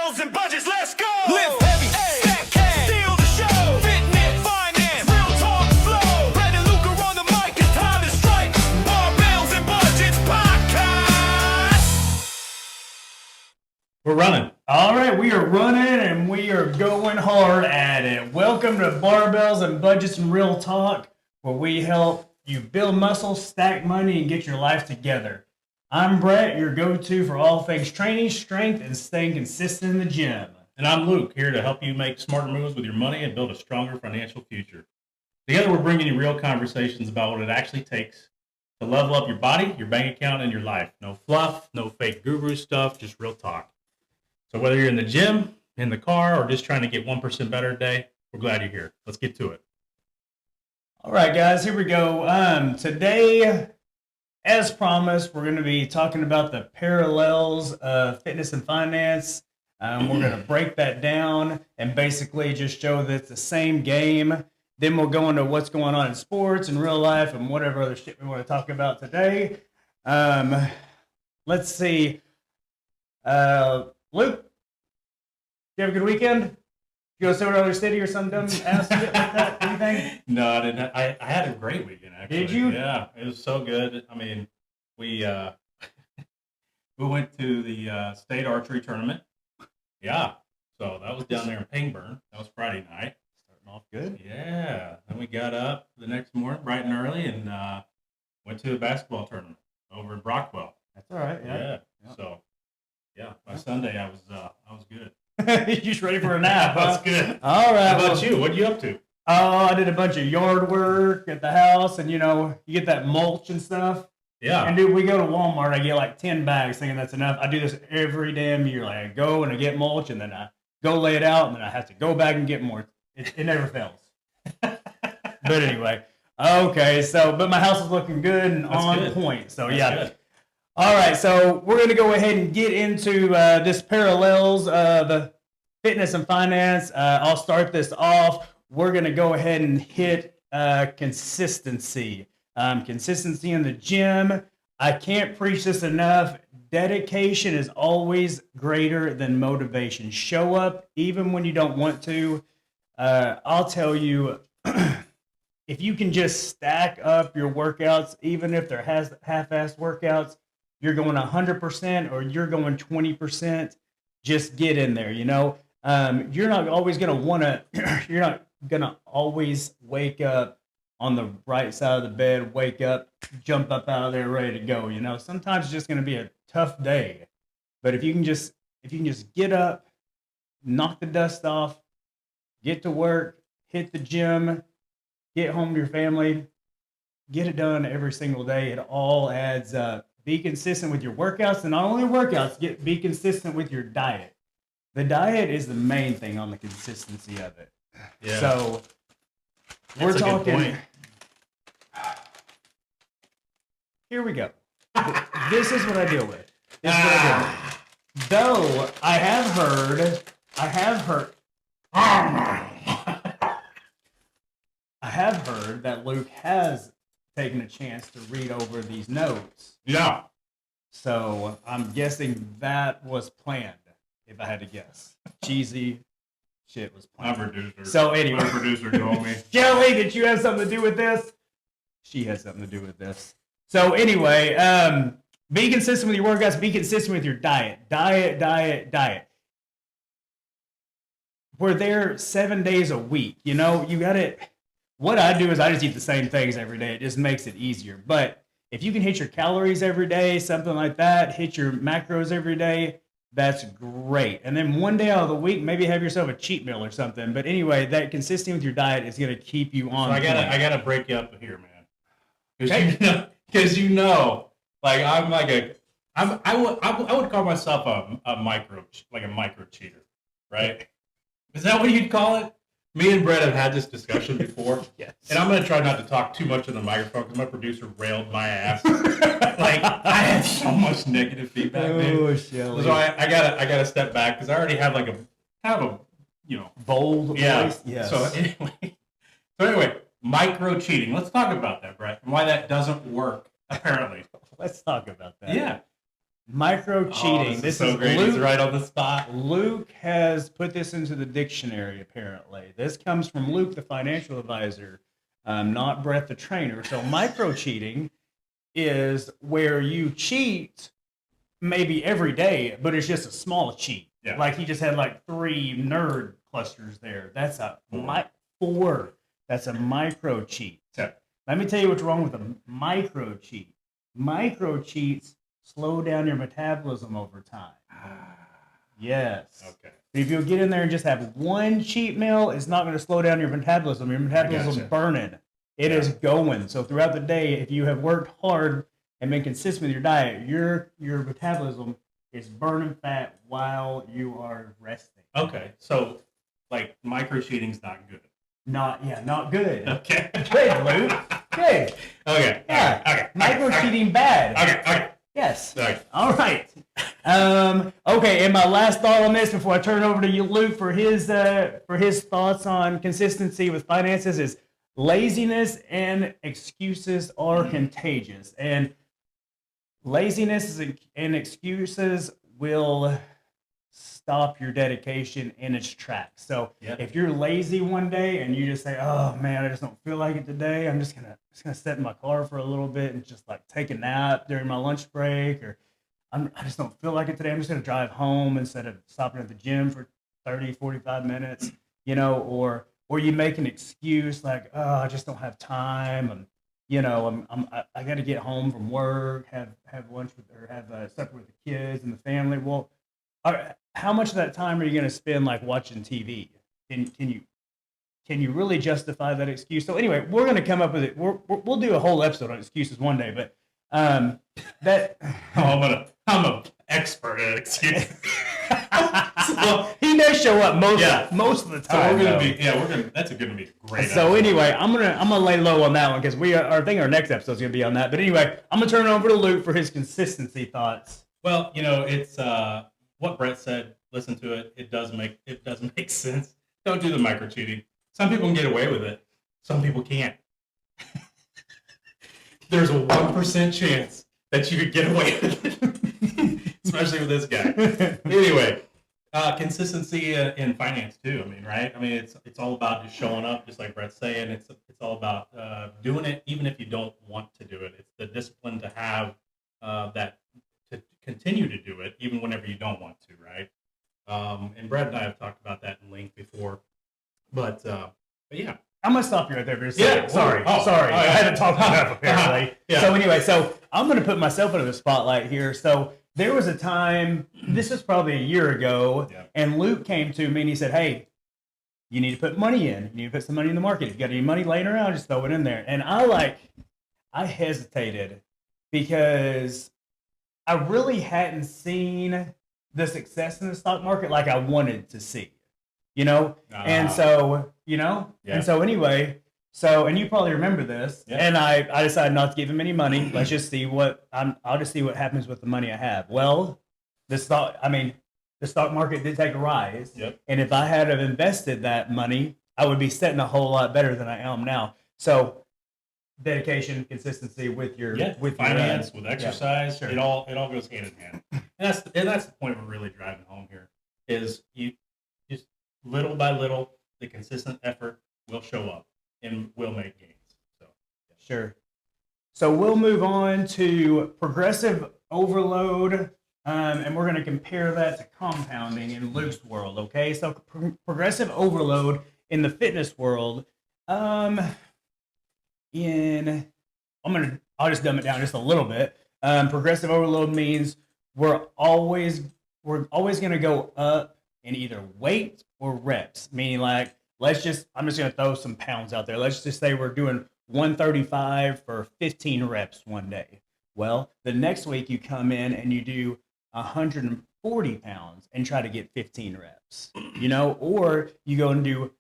bills and budgets, let's go! Live heavy, stack cash, steal the show. Fitness, finance, real talk flow. Brad and Luca on the mic, it's time to strike. Bar bills and budgets podcast. We're running. All right, we are running and we are going hard at it. Welcome to Barbells and Budgets and Real Talk, where we help you build muscle, stack money, and get your life together. I'm Brett, your go-to for all things training, strength, and staying consistent in the gym. And I'm Luke, here to help you make smarter moves with your money and build a stronger financial future. Together, we're bringing you real conversations about what it actually takes to level up your body, your bank account, and your life. No fluff, no fake guru stuff, just real talk. So whether you're in the gym, in the car, or just trying to get 1% better a day, we're glad you're here. Let's get to it. All right, guys, here we go. Today, as promised, we're going to be talking about the parallels of fitness and finance. We're going to break that down and basically just show that it's the same game. Then we'll go into what's going on in sports and real life and whatever other shit we want to talk about today. Let's see. Luke, you have a good weekend? You go somewhere to another city or some dumb ass shit like that? Anything? No, I didn't. I had a great weekend, actually. Did you? Yeah, it was so good. I mean, we we went to the state archery tournament. Yeah, so that was down there in Pangburn. That was Friday night. Starting off good. Yeah, then we got up the next morning bright and early and went to the basketball tournament over in Brockwell. That's all right. Yeah. Yeah. So, yeah, by Sunday I was good. You're just ready for a nap, huh? That's good. All right. How about you? What you up to? Oh, I did a bunch of yard work at the house, and you get that mulch and stuff. Yeah. And dude, we go to Walmart. I get like 10 bags, thinking that's enough. I do this every damn year. Like I go and I get mulch, and then I go lay it out, and then I have to go back and get more. It never fails. But anyway, okay. So, but my house is looking good and That's on good. point. So That's yeah. good. All right, so we're going to go ahead and get into this parallels of fitness and finance. I'll start this off. We're going to go ahead and hit consistency. Consistency in the gym. I can't preach this enough. Dedication is always greater than motivation. Show up even when you don't want to. I'll tell you, if you can just stack up your workouts, even if they're half-assed workouts, you're going 100% or you're going 20%, just get in there, You're not always going to want to, you're not going to always wake up on the right side of the bed, wake up, jump up out of there, ready to go, Sometimes it's just going to be a tough day. But if you can just get up, knock the dust off, get to work, hit the gym, get home to your family, get it done every single day, it all adds up. Be consistent with your workouts, and not only workouts, be consistent with your diet. The diet is the main thing on the consistency of it. Yeah. So That's a good talking. point. Here we go. This is what I deal with. This is what I deal with. Though I have heard. I have heard that Luke has taken a chance to read over these notes. Yeah. So I'm guessing that was planned, if I had to guess. Cheesy shit was My planned. producer. So anyway. My producer told me. Jelly, did you have something to do with this? She has something to do with this. So anyway, be consistent with your workouts. Be consistent with your diet. Diet. We're there 7 days a week. You got it. What I do is I just eat the same things every day. It just makes it easier. But if you can hit your calories every day, something like that, hit your macros every day, that's great. And then one day out of the week, maybe have yourself a cheat meal or something. But anyway, that consistency with your diet is going to keep you on. So I gotta break you up here, man. Because like I would call myself a micro cheater, right? Is that what you'd call it? Me and Brett have had this discussion before. Yes. And I'm going to try not to talk too much in the microphone because my producer railed my ass. Like, I had so much negative feedback, Oh, dude. Shelly. So I gotta step back because I already have like a bold yeah. voice. Yes. So anyway, micro cheating. Let's talk about that, Brett, and why that doesn't work, apparently. Let's talk about that. Yeah. Micro cheating. Oh, this so is great. Luke. He's right on the spot. Luke has put this into the dictionary, apparently. This comes from Luke, the financial advisor, not Brett, the trainer. So, micro cheating is where you cheat maybe every day, but it's just a small cheat. Yeah. Like he just had like 3 nerd clusters there. That's a 4. That's a micro cheat. Yeah. Let me tell you what's wrong with a micro cheat. Micro cheats slow down your metabolism over time. Yes. Okay. If you'll get in there and just have one cheat meal, it's not going to slow down your metabolism. Your metabolism's gotcha. burning. It is going. So throughout the day, if you have worked hard and been consistent with your diet, your metabolism is burning fat while you are resting. Okay. So, like, micro cheating's not good. Not good. Okay. Good, Luke. Good. Okay. Yeah. Okay. Micro cheating bad. Okay. Yes. Okay. All right. Okay, and my last thought on this before I turn it over to you, Luke, for his thoughts on consistency with finances is laziness and excuses are contagious. And laziness and excuses will stop your dedication in its tracks. So if you're lazy one day and you just say, "Oh man, I just don't feel like it today. I'm just gonna sit in my car for a little bit and just like take a nap during my lunch break," or I just don't feel like it today. I'm just gonna drive home instead of stopping at the gym for 30, 45 minutes, or you make an excuse like, "Oh, I just don't have time," and I got to get home from work, have lunch with or have supper with the kids and the family. Well, how much of that time are you going to spend like watching TV? Can you really justify that excuse? So anyway, we're going to come up with it. We'll do a whole episode on excuses one day, but that I'm an expert at excuses. well, he does show up most of the So time. that's gonna be great. So episode. anyway, I'm gonna lay low on that one because I think our next episode is gonna be on that. But anyway, I'm gonna turn it over to Luke for his consistency thoughts. Well, it's what Brett said. Listen to it. It does make sense. Don't do the micro cheating. Some people can get away with it. Some people can't. There's a 1% chance that you could get away with it, especially with this guy. Anyway, consistency in finance too. I mean, right? I mean, it's all about just showing up, just like Brett's saying. It's all about doing it, even if you don't want to do it. It's the discipline to have that to continue to do it, even whenever you don't want to, right? And Brett and I have talked about that in length before, but yeah. I'm gonna stop you right there for a second. Yeah, Sorry. I haven't talked enough apparently. Yeah. So anyway, I'm gonna put myself into the spotlight here. So there was a time, this was probably a year ago, and Luke came to me and he said, "Hey, you need to put money in. You need to put some money in the market. If you got any money laying around, just throw it in there." And I hesitated because I really hadn't seen the success in the stock market like I wanted to see, And so, and so anyway, and you probably remember this, and I decided not to give him any money. Let's just see I'll just see what happens with the money I have. Well, the stock market did take a rise. Yep. And if I had have invested that money, I would be setting a whole lot better than I am now. So dedication, consistency with your with finance, with exercise, sure. it all goes hand in hand. And that's the point we're really driving home here is you just little by little, the consistent effort will show up and will make gains. So Sure. So we'll move on to progressive overload, and we're going to compare that to compounding in Luke's world. Okay, so progressive overload in the fitness world. I'll just dumb it down just a little bit. Progressive overload means we're always going to go up in either weight or reps. Meaning, like, I'm just going to throw some pounds out there. Let's just say we're doing 135 for 15 reps one day. Well, the next week you come in and you do 140 pounds and try to get 15 reps. Or you go and do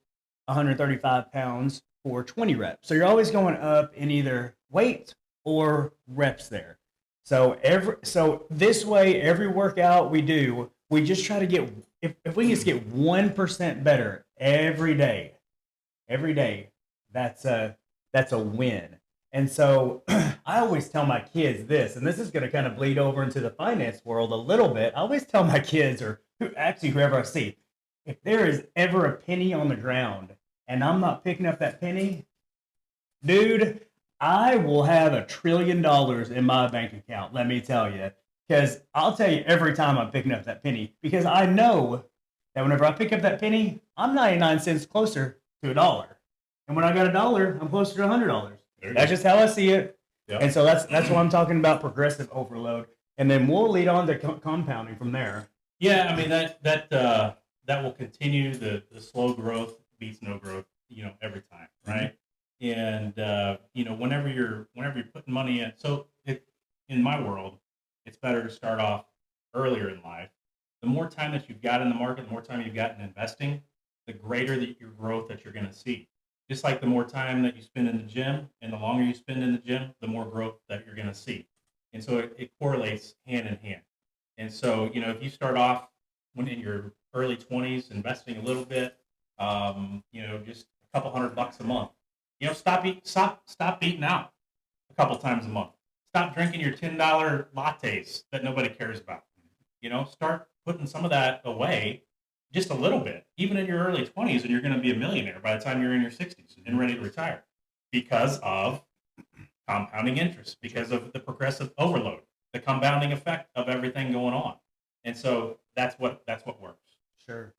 135 pounds for 20 reps. So you're always going up in either weight or reps there. So this way, every workout we do, we just try to get, if we can just get 1% better every day, that's a win. And so I always tell my kids this, and this is going to kind of bleed over into the finance world a little bit. I always tell my kids, or whoever I see, if there is ever a penny on the ground and I'm not picking up that penny, dude, I will have $1 trillion in my bank account. Let me tell you, because I'll tell you every time I'm picking up that penny, because I know that whenever I pick up that penny, I'm 99 cents closer to $1. And when I got $1, I'm closer to $100. That's just how I see it. Yep. And so that's why I'm talking about progressive overload. And then we'll lead on to compounding from there. Yeah, I mean that will continue. The slow growth beats no growth, every time, right? And whenever you're putting money in, in my world, it's better to start off earlier in life. The more time that you've got in the market, the more time you've got in investing, the greater your growth that you're going to see. Just like the more time that you spend in the gym and the longer you spend in the gym, the more growth that you're going to see. And so it correlates hand in hand. And so, if you start off when in your early 20s investing a little bit, just a couple $100 a month, stop eating out a couple times a month. Stop drinking your $10 lattes that nobody cares about. Start putting some of that away just a little bit, even in your early 20s, and you're going to be a millionaire by the time you're in your 60s and ready to retire because of compounding interest, because of the progressive overload, the compounding effect of everything going on. And so that's what works. Sure.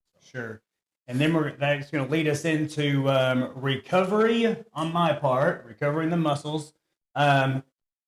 And then that's going to lead us into recovery on my part, recovering the muscles,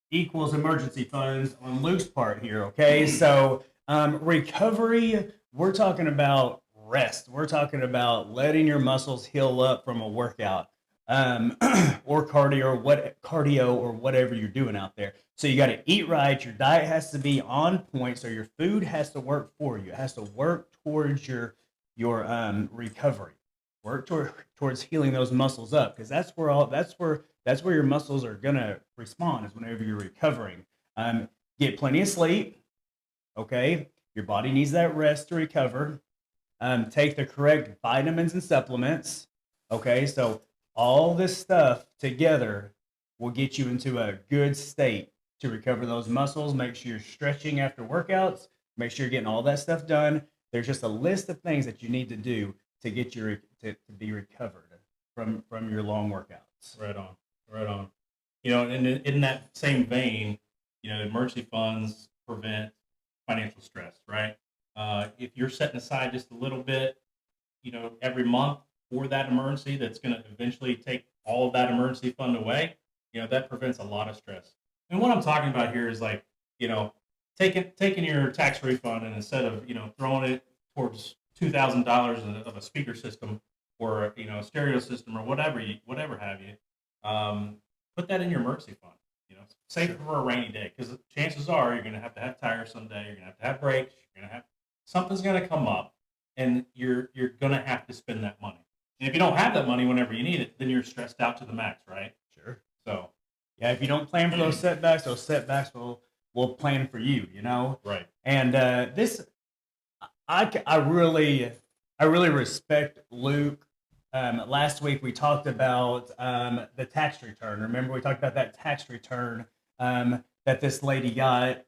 equals emergency funds on Luke's part here, okay? So recovery, we're talking about rest. We're talking about letting your muscles heal up from a workout or cardio or whatever you're doing out there. So you got to eat right. Your diet has to be on point. So your food has to work for you. It has to work towards your recovery. Work towards healing those muscles up, because that's where your muscles are gonna respond, is whenever you're recovering. Get plenty of sleep. Okay, your body needs that rest to recover. Take the correct vitamins and supplements. Okay, so all this stuff together will get you into a good state to recover those muscles. Make sure you're stretching after workouts. Make sure you're getting all that stuff done. There's just a list of things that you need to do to get to be recovered from your long workouts. Right on. And in that same vein, emergency funds prevent financial stress, right? If you're setting aside just a little bit, every month for that emergency, that's going to eventually take all of that emergency fund away, that prevents a lot of stress. And what I'm talking about here is like, taking your tax refund, and instead of, throwing it towards $2,000 of a speaker system or, a stereo system or whatever have you, put that in your emergency fund. Save it for a rainy day, because chances are you're going to have tires someday. You're going to have brakes. Something's going to come up, and you're going to have to spend that money. And if you don't have that money whenever you need it, then you're stressed out to the max, right? Sure. So, yeah, if you don't plan for those setbacks will plan for you. Right. And I really respect Luke. Last week we talked about the tax return. Remember, we talked about that tax return that this lady got.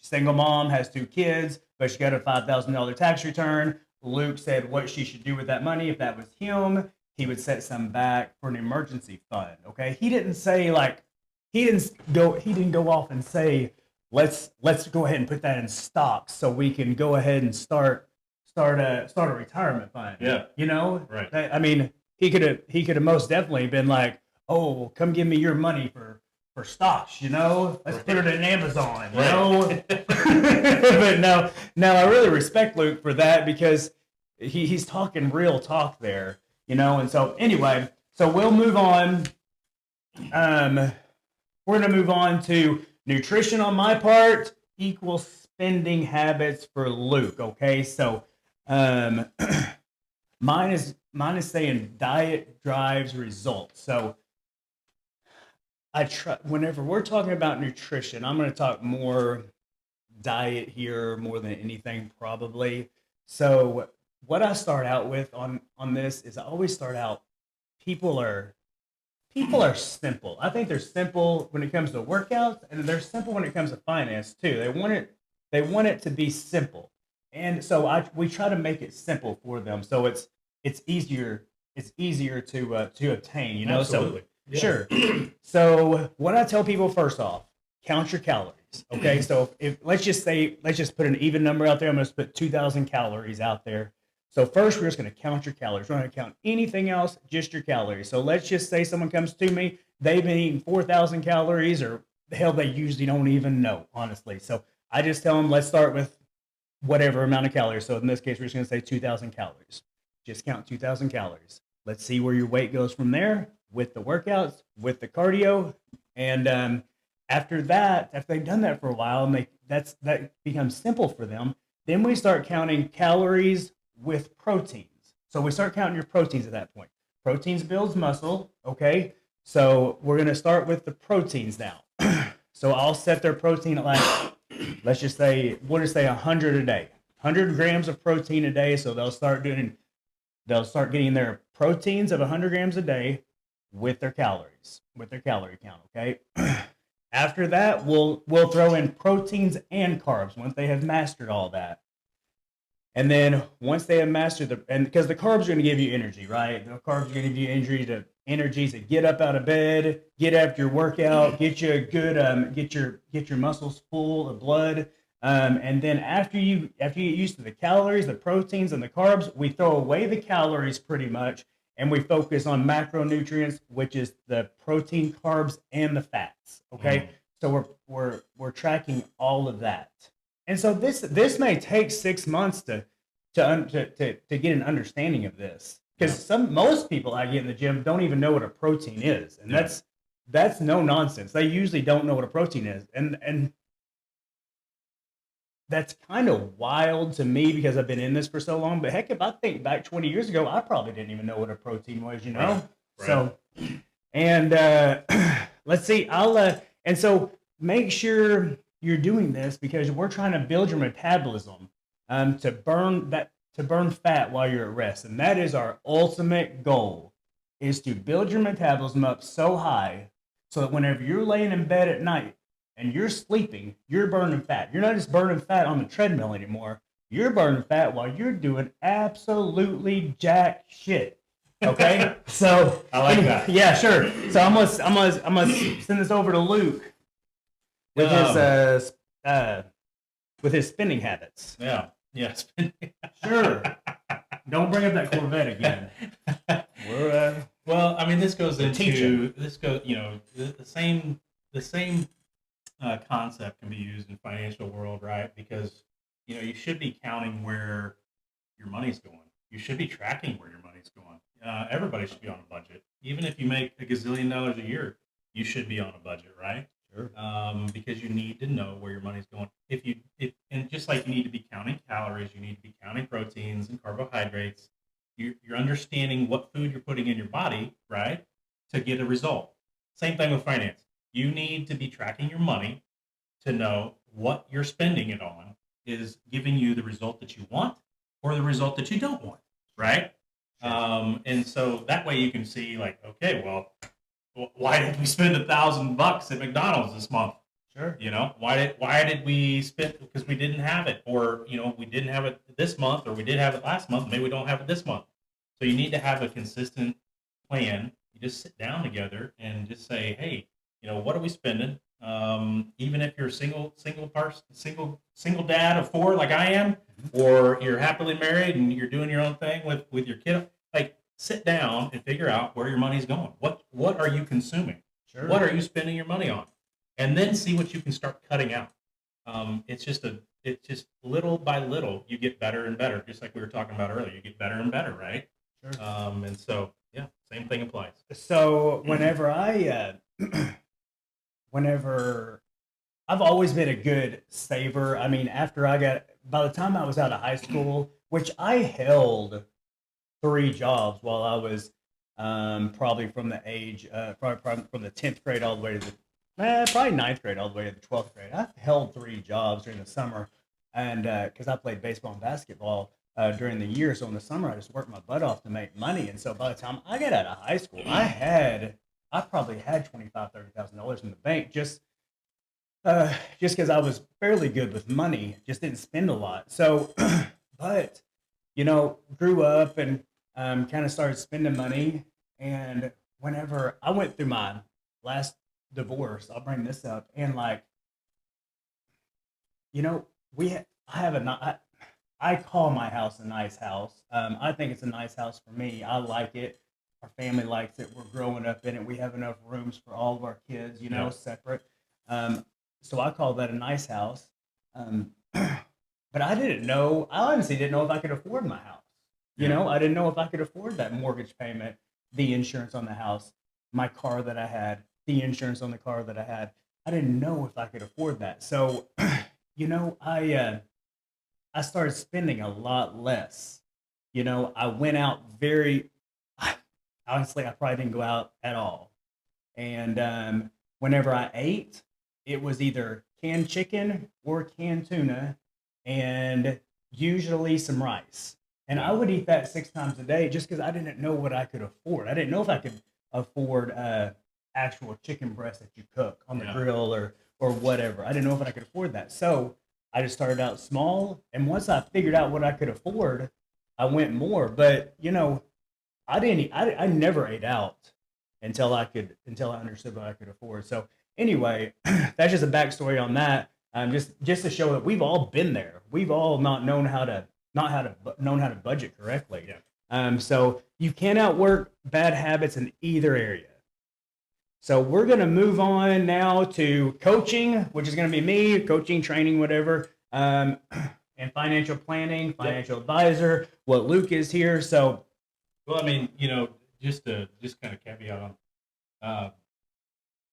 Single mom, has 2 kids, but she got a $5,000 tax return. Luke said what she should do with that money. If that was him, he would set some back for an emergency fund. Okay, he didn't say he didn't go off and say let's go ahead and put that in stocks so we can go ahead and start a retirement fund. Yeah, right. I mean, he could have most definitely been like, oh, come give me your money for stocks, let's put it in Amazon, But no, I really respect Luke for that, because he's talking real talk there, and so anyway, so we'll move on. We're going to move on to nutrition on my part, equal spending habits for Luke. Okay. So, mine is saying diet drives results. So, whenever we're talking about nutrition, I'm going to talk more diet here more than anything, probably. So what I start out with on this is I always start out, people are people are simple. I think they're simple when it comes to workouts, and they're simple when it comes to finance too. They want it to be simple, and so we try to make it simple for them, so it's easier to obtain. You know, Absolutely. so Yeah. sure. So what I tell people first off, count your calories. Okay, so if let's just put an even number out there. I'm going to put 2,000 calories out there. So first, we're just going to count your calories. We're not going to count anything else, just your calories. So let's just say someone comes to me, they've been eating 4,000 calories, or the hell, they usually don't even know, honestly. So I just tell them, let's start with whatever amount of calories. So in this case, we're just going to say 2,000 calories. Just count 2,000 calories. Let's see where your weight goes from there with the workouts, with the cardio, and after that, after they've done that for a while, and that becomes simple for them, then we start counting calories with proteins. So we start counting your proteins at that point. Proteins builds muscle, okay? So we're going to start with the proteins now. So I'll set their protein at like, let's just say, we'll just say 100 a day. 100 grams of protein a day, so they'll start getting their proteins of 100 grams a day with their calories, with their calorie count, okay? After that, we'll throw in proteins and carbs once they have mastered all that. And then once they have mastered and because the carbs are going to give you energy, right? The carbs are going to give you energy to get up out of bed, get after your workout, get you a good, get your muscles full of blood. And then after you get used to the calories, the proteins, and the carbs, we throw away the calories pretty much, and we focus on macronutrients, which is the protein, carbs, and the fats. Okay, so we're tracking all of that. And so this may take 6 months to get an understanding of this, because most people I get in the gym don't even know what a protein is, and that's no nonsense. They usually don't know what a protein is, and that's kind of wild to me because I've been in this for so long. But heck, if I think back 20 years ago, I probably didn't even know what a protein was, you know? Right. So, and let's see, and so make sure you're doing this because we're trying to build your metabolism to burn fat while you're at rest. And that is our ultimate goal, is to build your metabolism up so high so that whenever you're laying in bed at night, and you're sleeping, you're burning fat. You're not just burning fat on the treadmill anymore. You're burning fat while you're doing absolutely jack shit. Okay, so I like that. Yeah, sure. So I'm gonna send this over to Luke with his spending habits. Yeah. Yes. Sure. Don't bring up that Corvette again. We're Well, I mean, this goes into teaching. the same concept can be used in financial world, right? Because you should be counting where your money's going. You should be tracking where your money's going. Everybody should be on a budget. Even if you make a gazillion dollars a year, you should be on a budget, right? Sure. Because you need to know where your money's going. And just like you need to be counting calories, you need to be counting proteins and carbohydrates. You're understanding what food you're putting in your body, right, to get a result. Same thing with finance. You need to be tracking your money to know what you're spending it on is giving you the result that you want or the result that you don't want, right? And so that way you can see, like, okay, well, why did we spend $1,000 at McDonald's this month? Sure. Why did we spend? Because we didn't have it, or we didn't have it this month, or we did have it last month. Maybe we don't have it this month. So you need to have a consistent plan. You just sit down together and just say, hey, what are we spending? Even if you're single dad of 4 like I am, or you're happily married and you're doing your own thing with your kid, like sit down and figure out where your money's going. What are you consuming? Sure. What are you spending your money on? And then see what you can start cutting out. It's just little by little you get better and better. Just like we were talking about earlier, you get better and better, right? Sure. And so yeah, same thing applies. So whenever I've always been a good saver. I mean, by the time I was out of high school, which I held 3 jobs while I was probably from the age, probably from the 10th grade all the way to probably 9th grade all the way to the 12th grade. I held 3 jobs during the summer, and because I played baseball and basketball during the year, so in the summer I just worked my butt off to make money. And so by the time I got out of high school, I I probably had $25,000-$30,000 in the bank just because I was fairly good with money, just didn't spend a lot. So, but grew up and kind of started spending money. And whenever I went through my last divorce, I'll bring this up, and like, I call my house a nice house. I think it's a nice house for me. I like it. Our family likes it. We're growing up in it. We have enough rooms for all of our kids, Yeah. separate. So I call that a nice house. But I didn't know. I honestly didn't know if I could afford my house. I didn't know if I could afford that mortgage payment, the insurance on the house, my car that I had, the insurance on the car that I had. I didn't know if I could afford that. So, I started spending a lot less. I went out honestly, I probably didn't go out at all. And whenever I ate, it was either canned chicken or canned tuna and usually some rice. And I would eat that 6 times a day just because I didn't know what I could afford. I didn't know if I could afford actual chicken breast that you cook on the grill or whatever. I didn't know if I could afford that. So I just started out small. And once I figured out what I could afford, I went more. But, I never ate out until I understood what I could afford. So anyway, that's just a backstory on that. Just to show that we've all been there. We've all not known how to budget correctly. Yeah. So you can't outwork bad habits in either area. So we're going to move on now to coaching, which is going to be me, coaching, training, whatever, and financial planning, financial advisor, what Luke is here. So, Well, I mean, just kind of caveat on,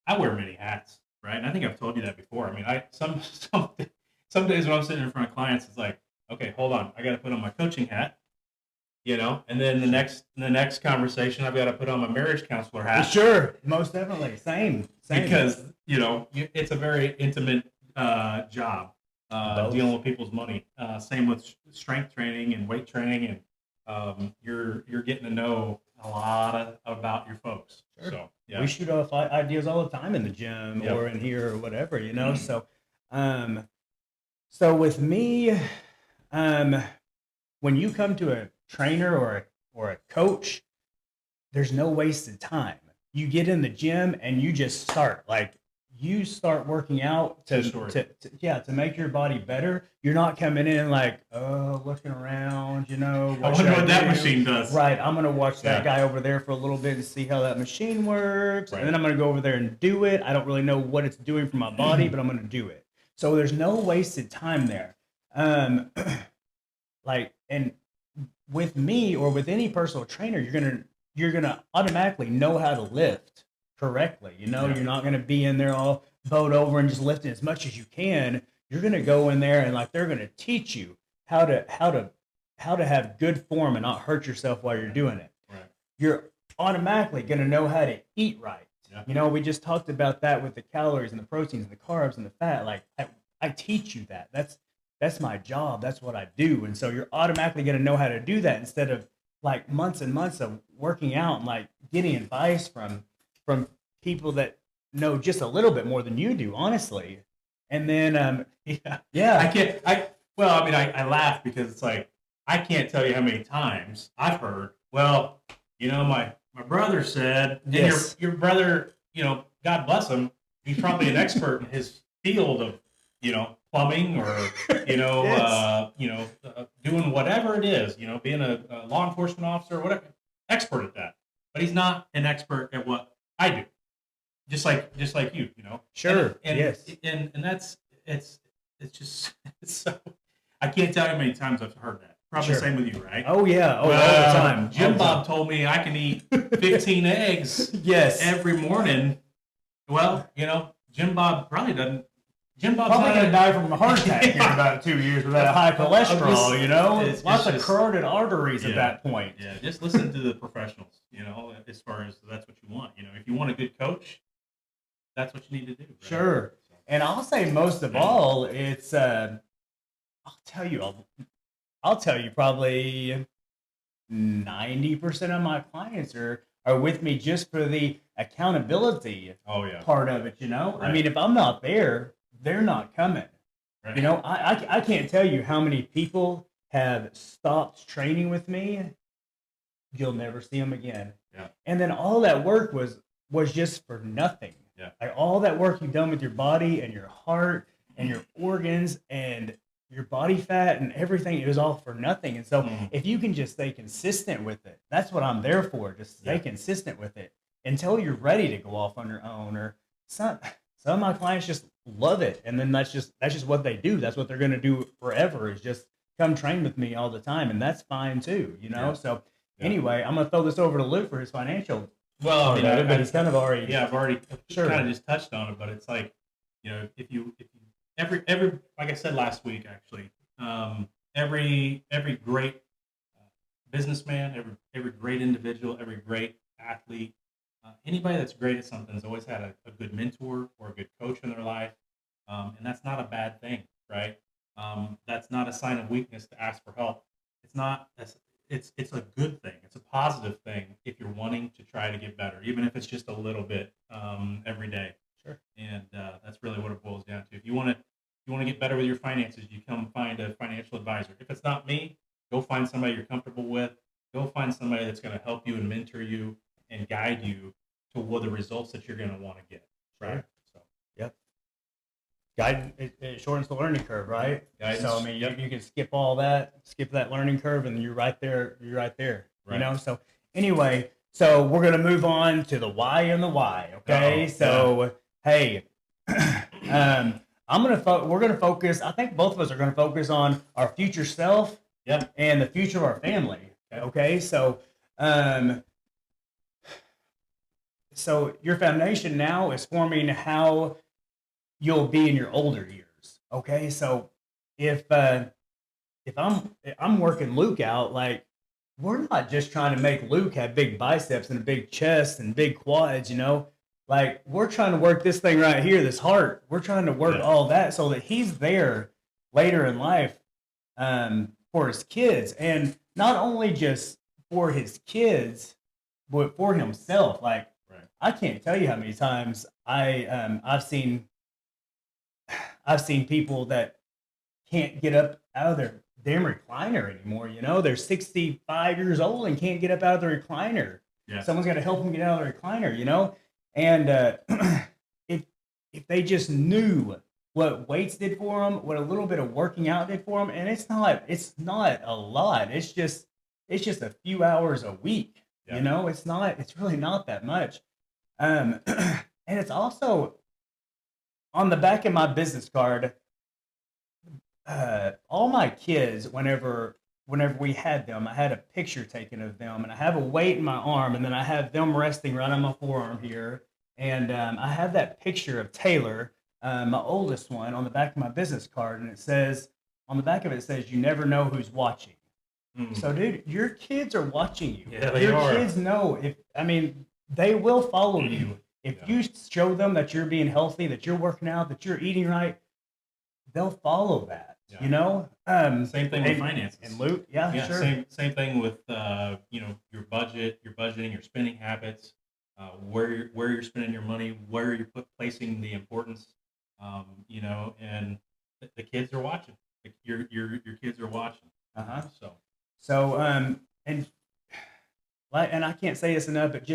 I wear many hats, right? And I think I've told you that before. I mean, some days when I'm sitting in front of clients, it's like, okay, hold on, I got to put on my coaching hat, and then the next conversation, I've got to put on my marriage counselor hat. sure, most definitely, same. Because it's a very intimate job dealing with people's money. Same with strength training and weight training, and you're getting to know a lot about your folks. Sure. So yeah, We shoot off ideas all the time in the gym Yep. or in here or whatever, So, so with me, when you come to a trainer or a coach, there's no wasted time. You get in the gym and you just start. Like, you start working out to make your body better. You're not coming in like, looking around, I should wonder what that do? machine does. Right, I'm gonna watch that Yeah. guy over there for a little bit and see how that machine works, Right. and then I'm gonna go over there and do it. I don't really know what it's doing for my body, but I'm gonna do it. So there's no wasted time there. And with me or with any personal trainer, you're gonna automatically know how to lift correctly. Yeah. You're not gonna be in there all bowed over and just lifting as much as you can. You're gonna go in there and they're gonna teach you how to have good form and not hurt yourself while you're doing it. Right. You're automatically gonna know how to eat right. Yeah. We just talked about that with the calories and the proteins and the carbs and the fat. Like, I teach you that. That's my job. That's what I do. And so you're automatically going to know how to do that instead of like months and months of working out and like getting advice from people that know just a little bit more than you do, honestly. And then, Yeah. I laugh because it's like, I can't tell you how many times I've heard, well, my brother said, and Yes. your brother, God bless him, he's probably an expert in his field of, plumbing or, doing whatever it is, being a law enforcement officer or whatever, expert at that. But he's not an expert at what I do. Just like you, Sure. And, Yes. And that's, it's just, so, I can't tell you how many times I've heard that. Probably Sure. the same with you, right? Oh yeah. Oh, all the time. Jim Bob told me I can eat 15 eggs Yes. every morning. Well, Jim Bob probably doesn't. Jim Bob's Probably not going to a- die from a heart attack here in about 2 years with that high cholesterol, It's Lots of just- carotid arteries at Yeah. that point. Yeah, just listen to the professionals, as far as that's what you want. If you want a good coach, that's what you need to do. Right? Sure. So, And I'll say most of all, it's I'll tell you probably 90% of my clients are are with me just for the accountability Oh yeah. part of it, you know? I Right. mean, if I'm not there, they're not coming. Right. You know, I can't tell you how many people have stopped training with me. You'll never see them again. Yeah. And then all that work was just for nothing. Yeah. Like all that work you've done with your body and your heart and your organs and your body fat and everything, it was all for nothing. And so Mhm. if you can just stay consistent with it, that's what I'm there for. Just stay Yeah. consistent with it until you're ready to go off on your own. Or some of my clients just love it, and then that's just what they do. That's what they're going to do forever, is just come train with me all the time, and that's fine too, you know. Yeah. So Yeah. anyway, I'm gonna throw this over to Luke for his financial Well, I part mean, of it, but he's kind of already I've already Sure. kind of just touched on it, but it's like, you know, if you every like I said last week, actually, every great businessman, every great individual, every great athlete, anybody that's great at something has always had a good mentor or a good coach in their life, and that's not a bad thing, right? That's not a sign of weakness to ask for help. It's not. It's a good thing. It's a positive thing if you're wanting to try to get better, even if it's just a little bit every day. Sure. And that's really what it boils down to. If you want to get better with your finances, you come find a financial advisor. If it's not me, go find somebody you're comfortable with. Go find somebody that's going to help you and mentor you and guide you to what the results that you're going to want to get. Right. So guide. It shortens the learning curve, right? Guidance, So I mean, yep. you can skip that learning curve, and you're right there. You're right there. You Right. know. So anyway, so we're gonna move on to the why and the why. Okay. Uh-oh. So hey, we're gonna focus. I think both of us are gonna focus on our future self. Yep. And the future of our family. Okay. So so your foundation now is forming how you'll be in your older years. Okay, so if I'm working Luke out, like, we're not just trying to make Luke have big biceps and a big chest and big quads, you know. Like, we're trying to work this thing right here, this heart. We're trying to work Yeah. all that so that he's there later in life for his kids, and not only just for his kids, but for himself. Like, Right. I can't tell you how many times I've seen people that can't get up out of their damn recliner anymore. You know, they're 65 years old and can't get up out of the recliner. Yeah. Someone's got to help them get out of the recliner. You know, and if they just knew what weights did for them, what a little bit of working out did for them, and it's not a lot. It's just a few hours a week. Yeah. You know, it's really not that much. And it's also on the back of my business card. All my kids, whenever we had them, I had a picture taken of them, and I have a weight in my arm, and then I have them resting right on my forearm here, and I have that picture of Taylor, my oldest one, on the back of my business card, and it says, on the back of it says, "You never know who's watching." Mm. So, dude, your kids are watching you. Yeah, they your are. kids know they will follow you. If Yeah. you show them that you're being healthy, that you're working out, that you're eating right, they'll follow that. Yeah. You know. Same thing with finances. And Luke, yeah, Yeah, sure. same thing with your budget, your budgeting, your spending habits, where you're spending your money, where you're placing the importance, and the kids are watching. Your kids are watching. Uh-huh. So And I can't say this enough, but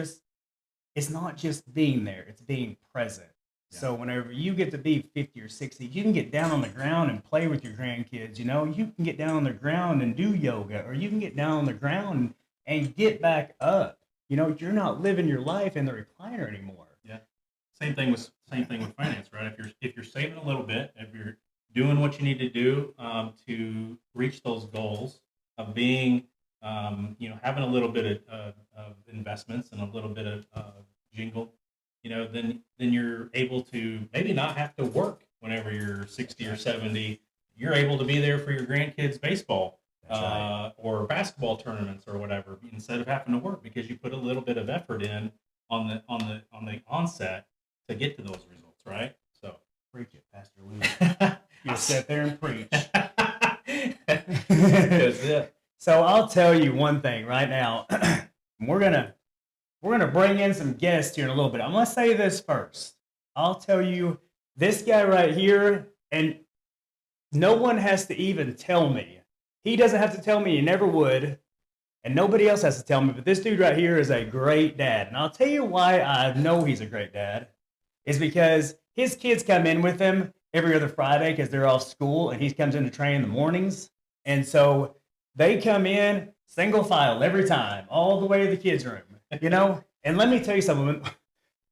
it's not just being there; it's being present. Yeah. So whenever you get to be 50 or 60, you can get down on the ground and play with your grandkids. You know, you can get down on the ground and do yoga, or you can get down on the ground and get back up. You know, you're not living your life in the recliner anymore. same thing with finance, right? If you're saving a little bit, if you're doing what you need to do to reach those goals of being, having a little bit of investments and a little bit of jingle, then you're able to maybe not have to work whenever you're 60 or 70. You're able to be there for your grandkids' baseball That's right. or basketball tournaments or whatever, instead of having to work, because you put a little bit of effort in on the onset to get to those results, right? So Preach it, Pastor Luke. You sit there and preach. That's it. So I'll tell you one thing right now. we're gonna we're gonna bring in some guests here in a little bit. I'm gonna say this first. I'll tell you, this guy right here, and no one has to even tell me. He doesn't have to tell me. He never would. And nobody else has to tell me. But this dude right here is a great dad. And I'll tell you why I know he's a great dad. Is because his kids come in with him every other Friday because they're off school. And he comes in to train in the mornings. And so they come in single file every time, all the way to the kids' room. You know? And let me tell you something.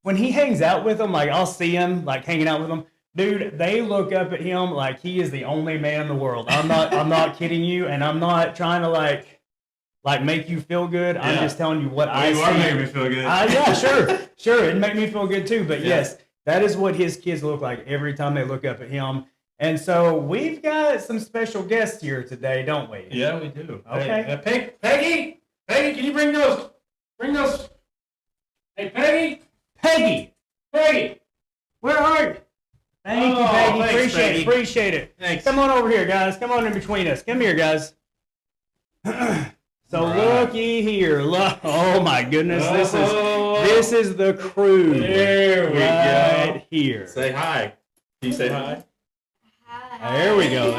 When he hangs out with them, like I'll see him like hanging out with them. Dude, they look up at him like he is the only man in the world. I'm not kidding you, and I'm not trying to like make you feel good. I'm just telling you what I see. You are making me feel good. Yeah, sure. It'd make me feel good too. But yes, that is what his kids look like every time they look up at him. And so we've got some special guests here today, don't we? Yeah, we do. Okay. Hey, Peggy, can you bring those? Hey, Peggy, where are you? Thank you, Peggy. Thanks, Peggy. Appreciate it. Thanks. Come on over here, guys. Come on in between us. Come here, guys. So looky here. Look. Oh my goodness. This is the crew. There we right go. Here. Say hi. Can you say hi? There we go.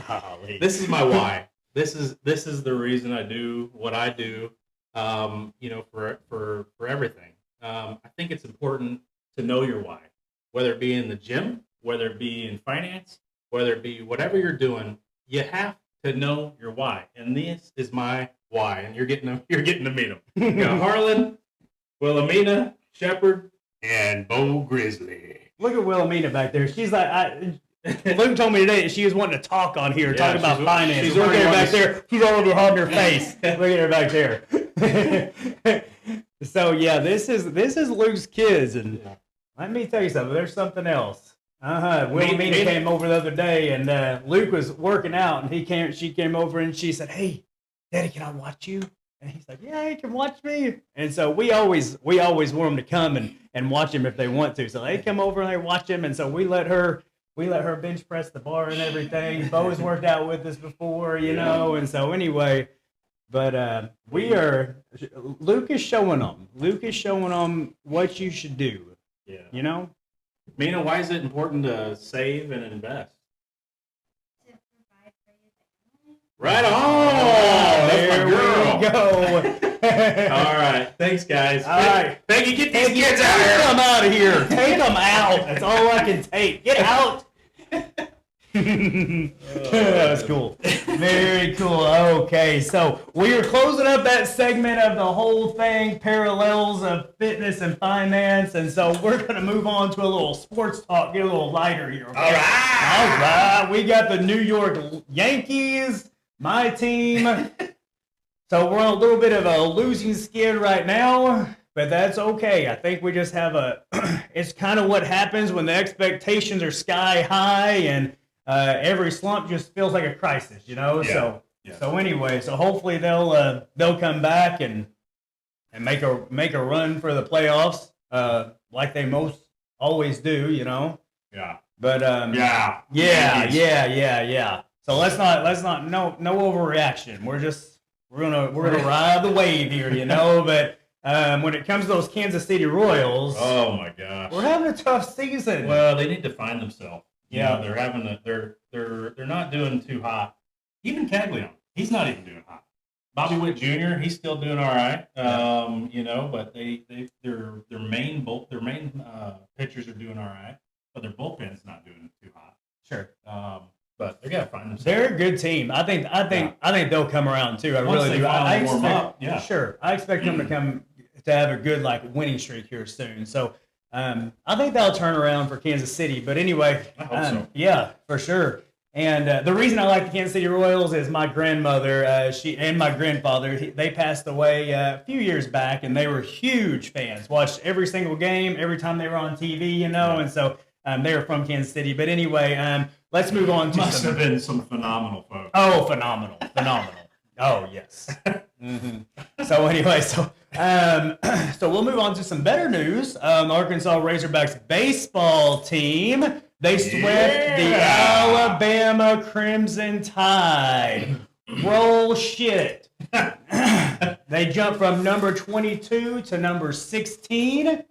Golly. This is my why. This is the reason I do what I do. For everything. I think it's important to know your why, whether it be in the gym, whether it be in finance, whether it be whatever you're doing. You have to know your why, and this is my why. And you're getting to meet them. You got Harlan, Wilhelmina, Shepard, and Bo Grizzly. Look at Wilhelmina back there. She's like, Luke told me today that she was wanting to talk on here, talking about finance. She's Look at her already back there. She's already holding her face. Look at her back there. So yeah, this is Luke's kids, and let me tell you something. There's something else. Wilhelmina came over the other day, and Luke was working out, and she came over, and she said, "Hey, Daddy, can I watch you?" And he's like, "Yeah, you can watch me." And so we always want them to come and watch him if they want to. So they come over and they watch him, and so we let her bench press the bar and everything. Bo's worked out with us before, you know, and so anyway. But Luke is showing them what you should do. Yeah. You know? Mina, why is it important to save and invest? To provide for your family. Right on! There we go. All right. Thanks, guys. All right. Peggy, get these kids out here. Take them out of here. Take them out. That's all I can take. Get out. That was cool. Very cool. Okay, so we are closing up that segment of the whole thing, parallels of fitness and finance, and so we're going to move on to a little sports talk, get a little lighter here. Okay? All right. We got the New York Yankees, my team. So we're on a little bit of a losing skid right now, but that's okay. I think we just have it's kind of what happens when the expectations are sky high and every slump just feels like a crisis, you know? Yeah. So anyway, so hopefully they'll come back and make a run for the playoffs, like they most always do, you know? Yeah. But yeah. So let's not no overreaction. We're gonna ride the wave here, you know. But when it comes to those Kansas City Royals, Oh my gosh. we're having a tough season. Well, they need to find themselves. You Yeah. know, they're not doing too hot. Even Caglione, he's not even doing hot. Bobby Witt Jr., he's still doing all right. You know, but their main pitchers are doing all right, but their bullpen's not doing too hot. Sure. But they gotta find themselves. They're a good team. I think they'll come around too. I Once really they do. I finally warm expect, up, yeah. Sure. I expect them to have a good winning streak here soon. So I think that'll turn around for Kansas City. But anyway, I hope so. Yeah, for sure. And the reason I like the Kansas City Royals is my grandmother, she and my grandfather, they passed away a few years back, and they were huge fans. Watched every single game, every time they were on TV, you know. And so they were from Kansas City. But anyway, let's move on to Must have been some phenomenal folks. Oh, phenomenal. Oh, yes. So anyway, so we'll move on to some better news. Arkansas Razorbacks baseball team, they swept the Alabama Crimson Tide. Roll shit. They jumped from number 22 to number 16.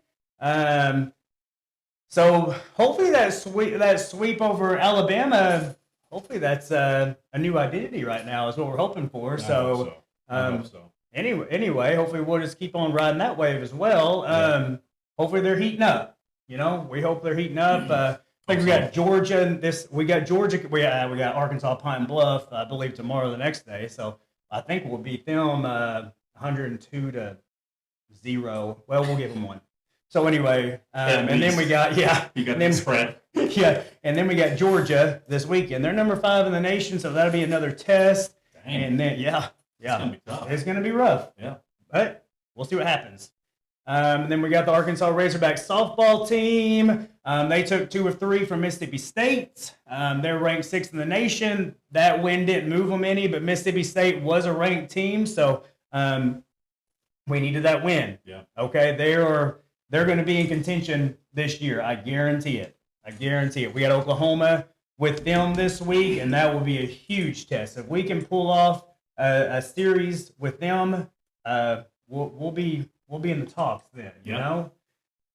So hopefully that sweep over Alabama, hopefully that's a new identity right now is what we're hoping for. I hope so. Anyway, hopefully we'll just keep on riding that wave as well. Yeah. Hopefully they're heating up. You know, we hope they're heating up. I think we got Georgia and we got Arkansas Pine Bluff, I believe tomorrow the next day. So I think we'll beat them 102-0. Well, we'll give them one. So anyway, and then we got You got the spread. yeah, and then we got Georgia this weekend. They're number 5 in the nation, so that'll be another test. Dang. And then yeah, It's gonna be tough. it's gonna be rough. Yeah. But we'll see what happens. And then we got the Arkansas Razorbacks softball team. They took 2 of 3 from Mississippi State. They're ranked 6th in the nation. That win didn't move them any, but Mississippi State was a ranked team, so we needed that win. Yeah. Okay, they're going to be in contention this year. I guarantee it. We got Oklahoma with them this week, and that will be a huge test. If we can pull off a series with them, we'll be in the talks then. You Yeah. know.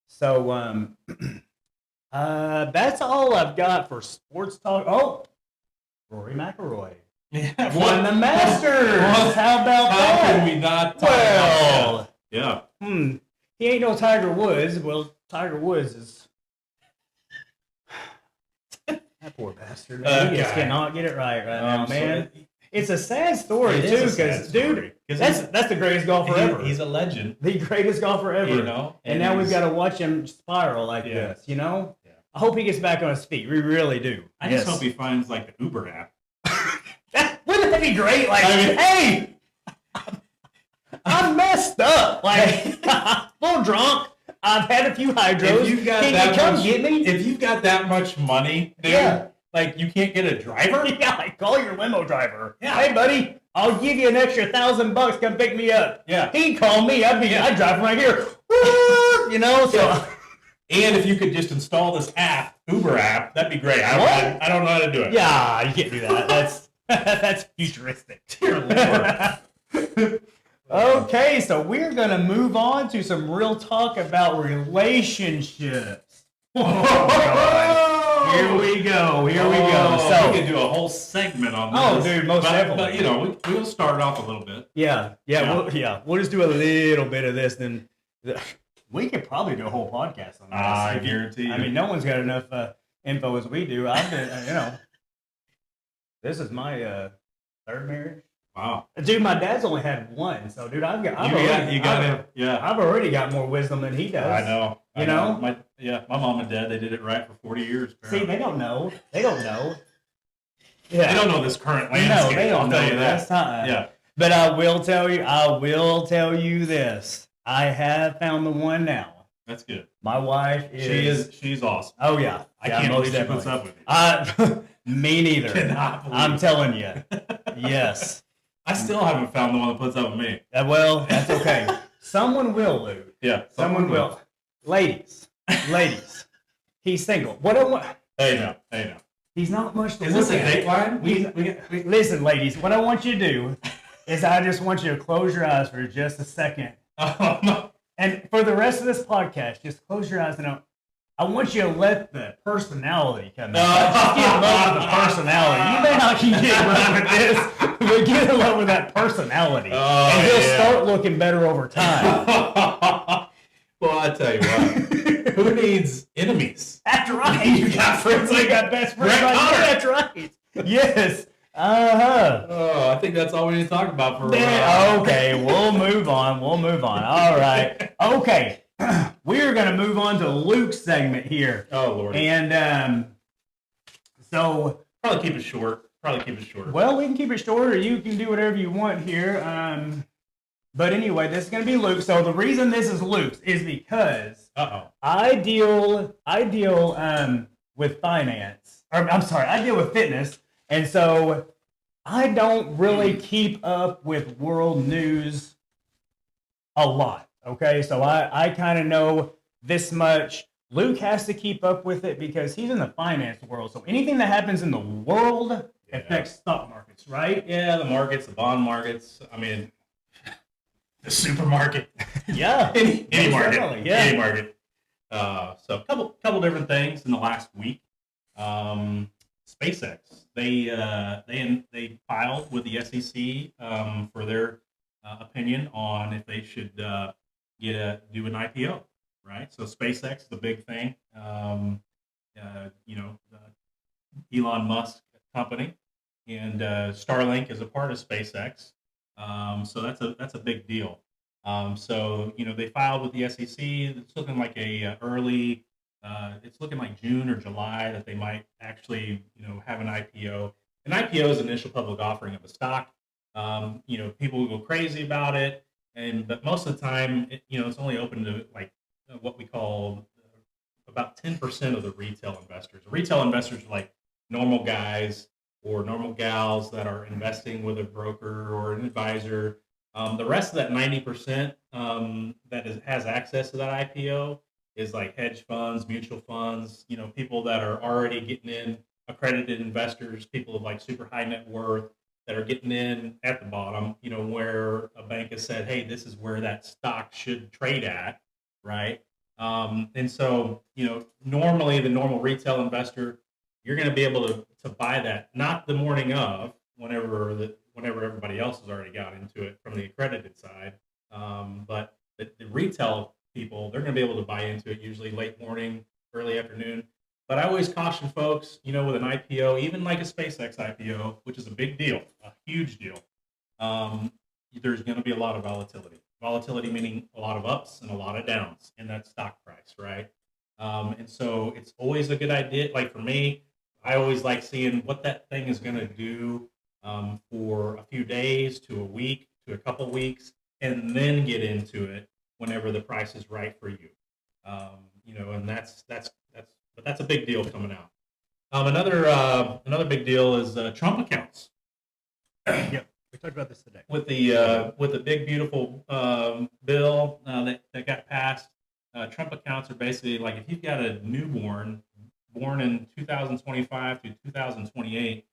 So that's all I've got for sports talk. Oh, Rory McIlroy Yeah. won the Masters. What? How about How that? can we not talk about that? Yeah. He ain't no Tiger Woods. Well, Tiger Woods is that poor bastard. Man. He just Okay. cannot get it right now, So man. It's a sad story It is too, a sad because story. dude, 'Cause that's the greatest golfer ever. He's a legend. the greatest golfer ever. You know, and now we've he's- got to watch him spiral like Yeah. this. You know, Yeah. I hope he gets back on his feet. We really do. I just hope he finds like the Uber app. Wouldn't that be great? Like, I mean- hey, I'm messed up. Like, a little drunk. I've had a few hydros. If you've got Can that you come much, get me? if you've got that much money, dude, Yeah. like you can't get a driver. Yeah, like call your limo driver. Yeah. Hey, buddy, I'll give you an extra $1,000. Come pick me up. Yeah. He'd call me. I'd drive from right here. Woo! You know, so Yeah. And if you could just install this app, Uber app, that'd be great. I don't know how to do it. yeah, you can't do that. That's futuristic. Dear Lord. Okay, so we're gonna move on to some real talk about relationships. Oh, God. Here we go. We So, could do a whole segment on this. Oh, dude, most but, definitely. But you know, we'll start it off a little bit. yeah, we'll just do a little bit of this. Then we could probably do a whole podcast on this. I If you- guarantee you. I mean, no one's got enough info as we do. I've been, this is my third marriage. Wow. Dude, my dad's only had one, so dude, I've already got more wisdom than he does. I know. You know? My mom and dad, they did it right for 40 years. See, apparently. they don't know. They Yeah, don't know this current no, landscape. they don't I'll know tell you this. that. Yeah. But I will tell you this. I have found the one now. That's good. My wife is. She's awesome. Oh yeah, I can't most believe she puts definitely. up with you. Me neither. Cannot believe I'm it. telling you. Yes. I still haven't found the one that puts up with me. Well, that's okay. Someone will, Lou. Yeah. Someone will. Ladies. He's single. What I want. Hey now. He's not much to Is look this a at. dateline? Listen, ladies. What I want you to do is I just want you to close your eyes for just a second. And for the rest of this podcast, just close your eyes and I want you to let the personality come out. Just get in love with the personality. You may not get in love with this, but get in love with that personality. Oh, and he'll yeah. start looking better over time. Well, I tell you what. Who needs enemies? That's right. You got friends You like got best friends. Brett Like Hunter. That's right. Yes. Uh-huh. Oh, I think that's all we need to talk about for a while. Yeah, okay, we'll move on. All right. Okay. We're going to move on to Luke's segment here. Oh, Lord. And so, Probably keep it short. well, we can keep it short or you can do whatever you want here. But anyway, this is going to be Luke. So the reason this is Luke's is because Uh-oh. I deal with finance. Or, I'm sorry, I deal with fitness. And so I don't really keep up with world news a lot. Okay, so I kind of know this much. Luke has to keep up with it because he's in the finance world. So anything that happens in the world affects stock markets, right? Yeah, the markets, the bond markets. I mean, the supermarket. Yeah. any Most market. definitely, yeah. Any market. So a couple different things in the last week. SpaceX, they filed with the SEC for their opinion on if they should do an IPO, right? So SpaceX, the big thing, Elon Musk company, and Starlink is a part of SpaceX. So that's a big deal. So they filed with the SEC. It's looking like it's looking like June or July that they might actually have an IPO. An IPO is an initial public offering of a stock. People go crazy about it, but most of the time, it's only open to like what we call about 10% of the retail investors. Retail investors are like normal guys or normal gals that are investing with a broker or an advisor. The rest of that 90% has access to that IPO is like hedge funds, mutual funds, people that are already getting in, accredited investors, people of like super high net worth that are getting in at the bottom, where a bank has said, hey, this is where that stock should trade at, right? And so, normally the normal retail investor, you're going to be able to buy that, not the morning of, whenever everybody else has already got into it from the accredited side. But the retail people, they're going to be able to buy into it usually late morning, early afternoon. But I always caution folks, with an IPO, even like a SpaceX IPO, which is a big deal, a huge deal, there's going to be a lot of volatility. Volatility meaning a lot of ups and a lot of downs in that stock price, right? And so it's always a good idea. Like for me, I always like seeing what that thing is going to do for a few days to a week to a couple weeks, and then get into it whenever the price is right for you. And that's a big deal coming out. Another big deal is Trump accounts. Yep. We talked about this today. With the big beautiful bill that got passed, Trump accounts are basically like if you've got a newborn born in 2025 to 2028,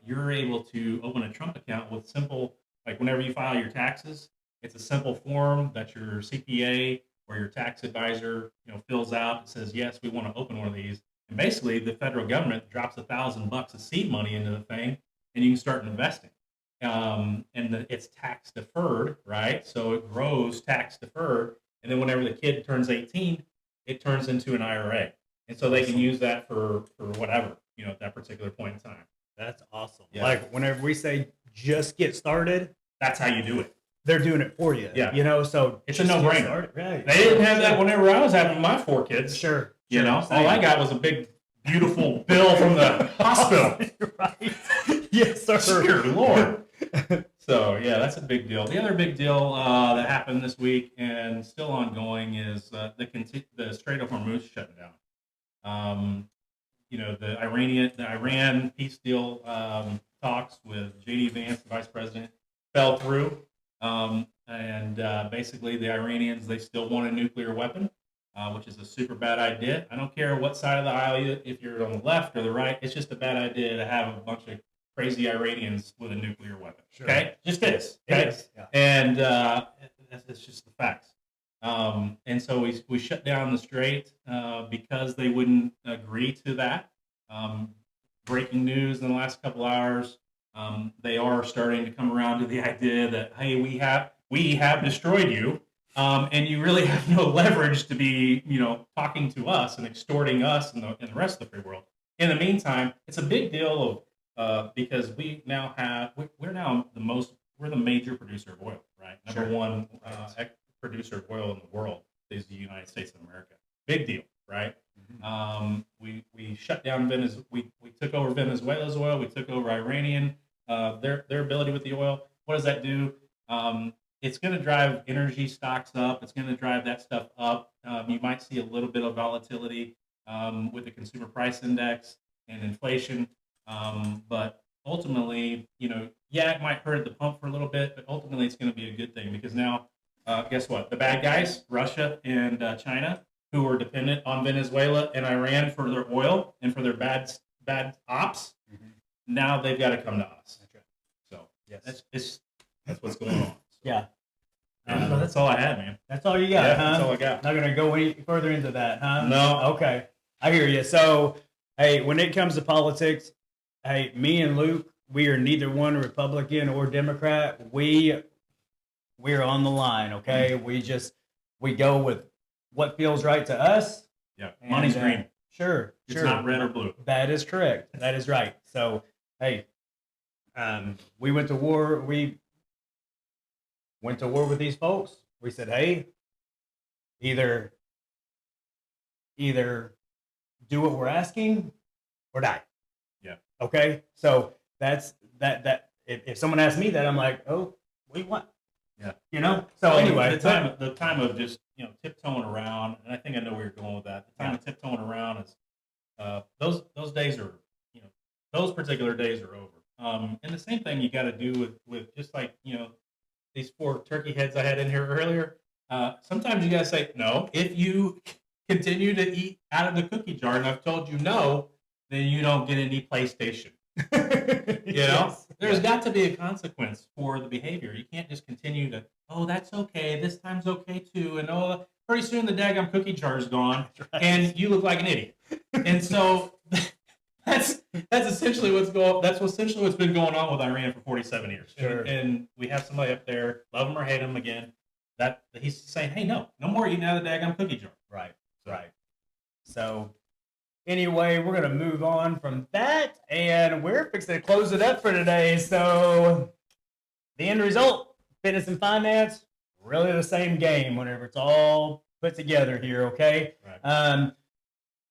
you're able to open a Trump account with simple, like whenever you file your taxes, it's a simple form that your CPA or your tax advisor fills out. It says yes, we want to open one of these, and basically the federal government drops $1,000 of seed money into the thing, and you can start investing. It's tax deferred, right? So it grows tax deferred, and then whenever the kid turns 18, it turns into an IRA, and so they can use that for whatever at that particular point in time. That's awesome. Yeah. Like whenever we say just get started, That's how you do it. they're doing it for you. Yeah. So It's a just get no-brainer. started. Right. They didn't have that whenever I was having my 4 kids. Sure. All Same. I got was a big, beautiful bill from the hospital. Right. Yes, sir. Dear Lord. So yeah, that's a big deal. The other big deal that happened this week and still ongoing is the Strait of Hormuz shutting down. The Iran peace deal talks with J.D. Vance, the vice president, fell through, and basically the Iranians, they still want a nuclear weapon, which is a super bad idea. I don't care what side of the aisle if you're on the left or the right. It's just a bad idea to have a bunch of crazy Iranians with a nuclear weapon. Sure. Okay, just is. It Okay, is, yeah. and that's just the facts. And so we shut down the strait because they wouldn't agree to that. Breaking news in the last couple hours, they are starting to come around to the idea that, hey, we have destroyed you, and you really have no leverage to be talking to us and extorting us and the rest of the free world. In the meantime, it's a big deal because we're the major producer of oil, right? Number Sure. one producer of oil in the world is the United States of America. Big deal, right? We shut down Venezuela. We took over Venezuela's oil. We took over Iranian their ability with the oil. What does that do? It's going to drive energy stocks up. It's going to drive that stuff up. You might see a little bit of volatility with the consumer price index and inflation, but ultimately, it might hurt the pump for a little bit, but ultimately it's going to be a good thing because now, guess what? The bad guys, Russia and China, who were dependent on Venezuela and Iran for their oil and for their bad ops, now they've got to come to us. That's right. So Yes. that's what's going on. So, Yeah. That's all I had, man. That's all you got, Yeah, huh? that's all I got. Not gonna go any further into that, huh? No. Okay, I hear you. So, hey, when it comes to politics, hey, me and Luke, we are neither one Republican or Democrat. We're on the line, okay? We go with what feels right to us. Yeah, and, money's green. Sure, It's sure. not red or blue. That is correct. That is right. So, hey, we went to war. We went to war with these folks. We said, hey, either do what we're asking or die. Yeah. Okay. So that's that. If someone asks me that, I'm like, oh, what do you want? Yeah. You know. So Well, anyway, the time of just tiptoeing around, and I think I know where you're going with that. The time of tiptoeing around is those days are those particular days are over. And the same thing you got to do with just like these 4 turkey heads I had in here earlier. Sometimes you got to say no. If you continue to eat out of the cookie jar, and I've told you no, then you don't get any PlayStation. There's got to be a consequence for the behavior. You can't just continue to, oh, that's okay. This time's okay too. And oh, pretty soon the daggum cookie jar is gone, and you look like an idiot. And so that's essentially what's been going on with Iran for 47 years. Sure. And we have somebody up there, love him or hate him again, that he's saying, hey, no more eating out of the daggum cookie jar. Right. Right. So anyway, we're going to move on from that, and we're fixing to close it up for today. So the end result, fitness and finance, really the same game whenever it's all put together here, okay? Right.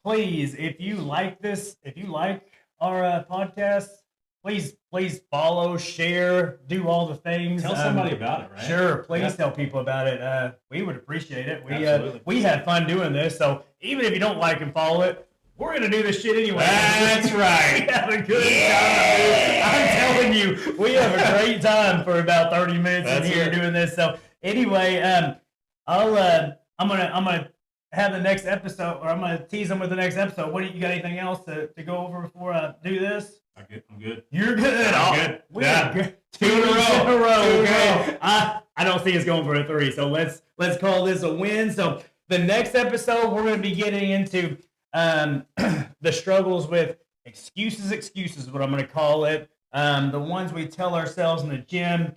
Please, if you like this, if you like our podcast, please follow, share, do all the things. Tell somebody about it, right? Sure, please Yeah. tell people about it. We would appreciate it. Absolutely. We had fun doing this, so even if you don't like and follow it, we're gonna do this shit anyway. That's right. We have a good time. I'm telling you, we have a great time for about 30 minutes That's in here it. doing this. So anyway, I'm gonna have the next episode, or I'm gonna tease them with the next episode. What do you got? Anything else to go over before I do this? I'm good. You're good. I'm good. We Yeah. are good. 2 in a row. Two in a row. Two in a Okay. row. I don't see us going for a 3. So let's call this a win. So the next episode, we're going to be getting into the struggles with excuses is what I'm going to call it. The ones we tell ourselves in the gym,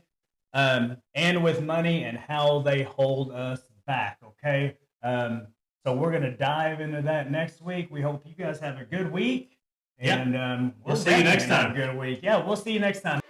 and with money, and how they hold us back. Okay. So we're going to dive into that next week. We hope you guys have a good week. Yeah. And We'll see you next definitely have time. a good week. Yeah, we'll see you next time.